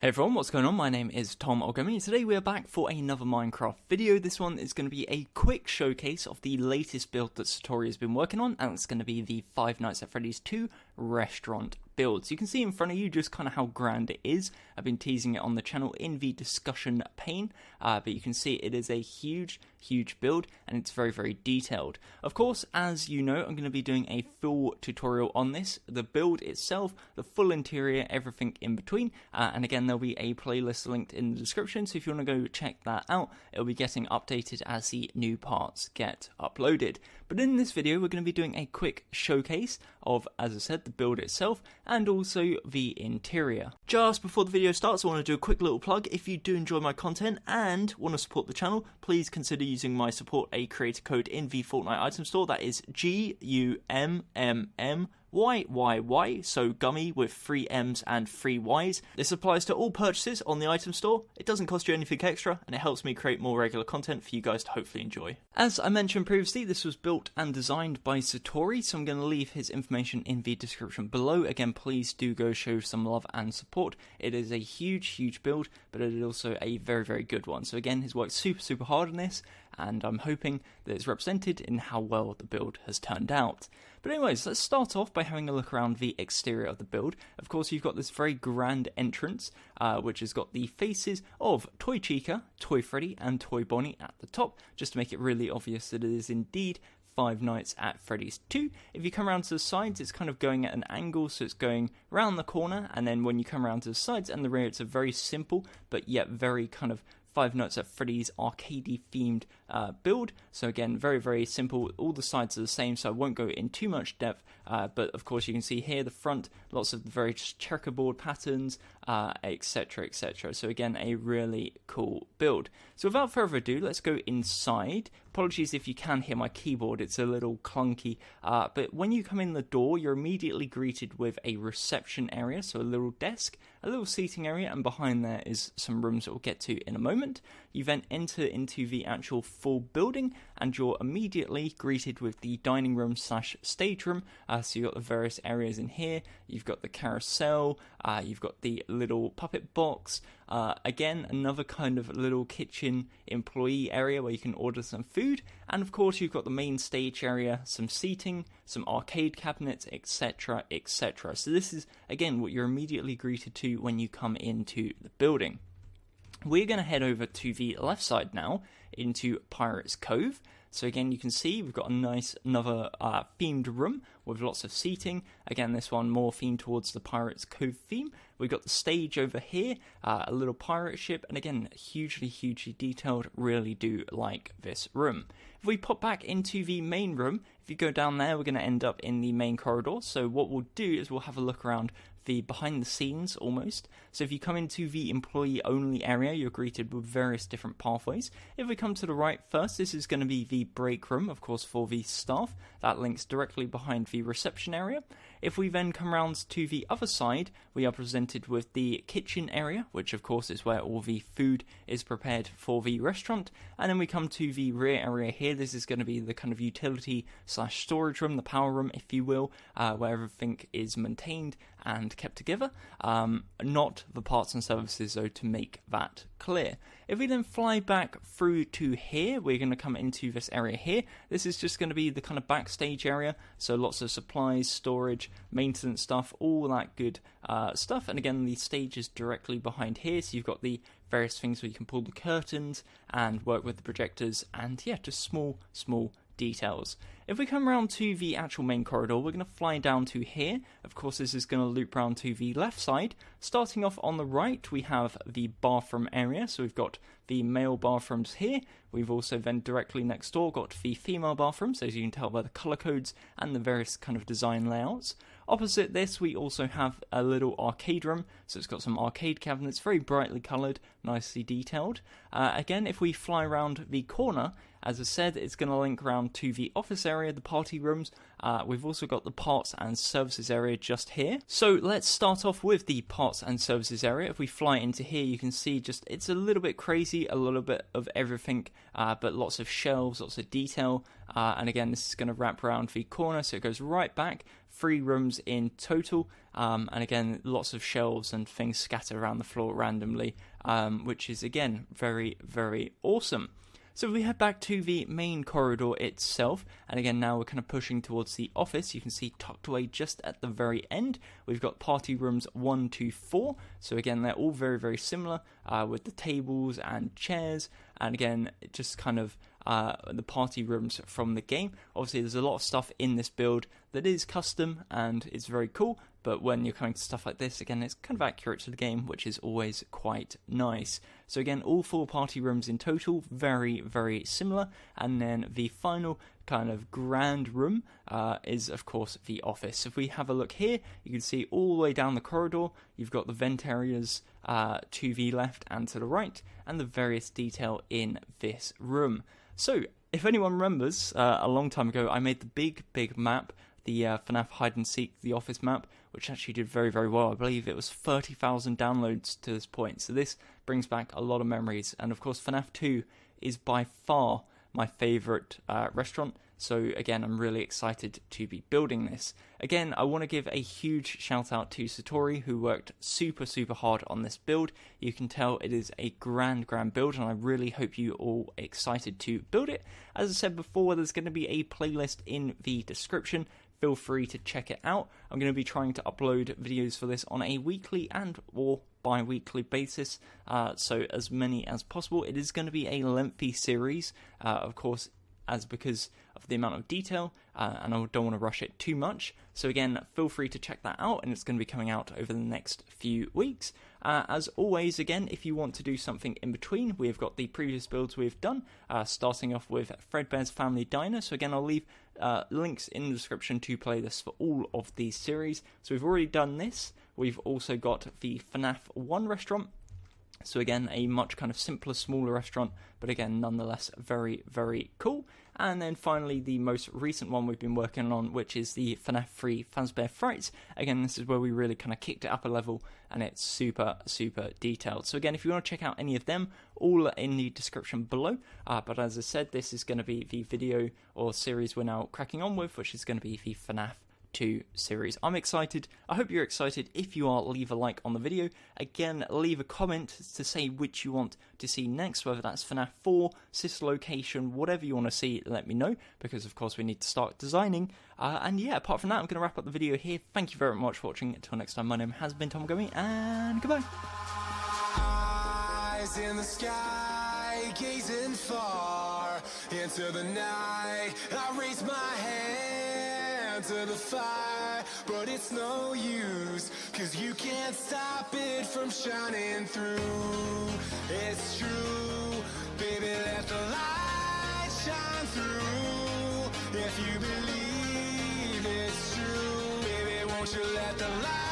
Hey everyone, what's going on? My name is Tom or Gummy, and today we are back for another Minecraft video. This one is going to be a quick showcase of the latest build that Satori has been working on, and it's going to be the Five Nights at Freddy's 2 restaurant build. So you can see in front of you just kind of how grand it is. I've been teasing it on the channel in the discussion pane, but you can see it is a huge build, and it's very detailed. Of course, as you know, I'm going to be doing a full tutorial on this, the build itself, the full interior, everything in between, and again there'll be a playlist linked in the description, so if you want to go check that out, it'll be getting updated as the new parts get uploaded. But in this video we're going to be doing a quick showcase of, as I said, the build itself and also the interior. Just before the video starts, I want to do a quick little plug. If you do enjoy my content and want to support the channel, please consider using my support a creator code in the Fortnite item store. That is GUMMYYY, so Gummy with 3 M's and 3 Y's. This applies to all purchases on the item store. It doesn't cost you anything extra, and it helps me create more regular content for you guys to hopefully enjoy. As I mentioned previously, this was built and designed by Satori, so I'm going to leave his information in the description below. Again, please do go show some love and support. It is a huge build, but it is also a very good one. So again, he's worked super hard on this, and I'm hoping that it's represented in how well the build has turned out. But anyways, let's start off by having a look around the exterior of the build. Of course, you've got this very grand entrance, which has got the faces of Toy Chica, Toy Freddy, and Toy Bonnie at the top, just to make it really obvious that it is indeed Five Nights at Freddy's 2. If you come around to the sides, it's kind of going at an angle, so it's going around the corner, and then when you come around to the sides and the rear, it's a very simple, but yet very kind of Five Nights at Freddy's arcadey themed build. So again, very simple. All the sides are the same, so I won't go in too much depth, but of course you can see here the front, lots of very checkerboard patterns, etc. So again, a really cool build. So without further ado, let's go inside. Apologies if you can hear my keyboard, it's a little clunky, but when you come in the door, you're immediately greeted with a reception area, so a little desk, a little seating area, and behind there is some rooms that we'll get to in a moment. You then enter into the actual full building, and you're immediately greeted with the dining room slash stage room. So you've got the various areas in here. You've got the carousel, you've got the little puppet box, again another kind of little kitchen employee area where you can order some food, and of course you've got the main stage area, some seating, some arcade cabinets, etc. So this is again what you're immediately greeted to when you come into the building. We're going to head over to the left side now into Pirates Cove. So again, you can see we've got another themed room with lots of seating. Again, this one more themed towards the Pirates Cove theme. We've got the stage over here, a little pirate ship, and again, hugely detailed. Really do like this room. If we pop back into the main room, if you go down there, we're going to end up in the main corridor. So what we'll do is we'll have a look around the behind the scenes almost. So if you come into the employee only area, you're greeted with various different pathways. If we come to the right first, this is going to be the break room, of course, for the staff. That links directly behind the reception area. If we then come around to the other side, we are presented with the kitchen area, which of course is where all the food is prepared for the restaurant. And then we come to the rear area here. This is going to be the kind of utility slash storage room, the power room, if you will, where everything is maintained and kept together. Not the parts and services, though, to make that clear. If we then fly back through to here, we're going to come into this area here. This is just going to be the kind of backstage area, so lots of supplies, storage, maintenance stuff, all that good stuff. And again, the stage is directly behind here, so you've got the various things where you can pull the curtains and work with the projectors, and yeah, just small details. If we come around to the actual main corridor, we're going to fly down to here. Of course, this is going to loop round to the left side. Starting off on the right, we have the bathroom area. So we've got the male bathrooms here. We've also then directly next door got the female bathrooms, as you can tell by the colour codes and the various kind of design layouts. Opposite this, we also have a little arcade room, so it's got some arcade cabinets, very brightly coloured, nicely detailed. Again, if we fly around the corner, As I said, it's going to link around to the office area, the party rooms. We've also got the parts and services area just here. So let's start off with the parts and services area. If we fly into here, you can see just it's a little bit crazy, a little bit of everything, but lots of shelves, lots of detail. And again, this is going to wrap around the corner, so it goes right back. 3 rooms in total, and again, lots of shelves and things scattered around the floor randomly, which is again very, very awesome. So we head back to the main corridor itself, and again now we're kind of pushing towards the office. You can see tucked away just at the very end, we've got party rooms 1 to 4. So again, they're all very, very similar with the tables and chairs, and again, just kind of the party rooms from the game. Obviously, there's a lot of stuff in this build that is custom and it's very cool, but when you're coming to stuff like this, again, it's kind of accurate to the game, which is always quite nice. So again, all 4 party rooms in total, very, very similar. And then the final kind of grand room is, of course, the office. If we have a look here, you can see all the way down the corridor, you've got the vent areas to the left and to the right, and the various detail in this room. So, if anyone remembers, a long time ago, I made the big map, the FNAF Hide and Seek, the office map, which actually did very, very well. I believe it was 30,000 downloads to this point. So this brings back a lot of memories. And of course, FNAF 2 is by far my favourite restaurant. So again, I'm really excited to be building this. Again, I want to give a huge shout out to Satori, who worked super, super hard on this build. You can tell it is a grand build, and I really hope you all are excited to build it. As I said before, there's going to be a playlist in the description. Feel free to check it out. I'm going to be trying to upload videos for this on a weekly and or bi-weekly basis, so as many as possible. It is going to be a lengthy series, of course, because of the amount of detail, and I don't want to rush it too much. So again, feel free to check that out, and it's going to be coming out over the next few weeks. As always, again, if you want to do something in between, we've got the previous builds we've done, starting off with Fredbear's Family Diner. So again, I'll leave links in the description to play this for all of these series. So we've already done this. We've also got the FNAF 1 restaurant. So again, a much kind of simpler, smaller restaurant, but again, nonetheless, very, very cool. And then finally, the most recent one we've been working on, which is the FNAF 3 Fazbear Fright. Again, this is where we really kind of kicked it up a level, and it's super, super detailed. So again, if you want to check out any of them, all in the description below. But as I said, this is going to be the video or series we're now cracking on with, which is going to be the FNAF 2 series. I'm excited. I hope you're excited. If you are, leave a like on the video. Again, leave a comment to say which you want to see next, whether that's FNAF 4, sister location, whatever you want to see, let me know, because of course we need to start designing. And yeah, apart from that, I'm going to wrap up the video here. Thank you very much for watching. Until next time, my name has been Tom Gummy, and goodbye. Eyes in the sky, gazing far into the night. I raise my hand to the fire, but it's no use, 'cause you can't stop it from shining through. It's true, baby, let the light shine through. If you believe it's true, baby, won't you let the light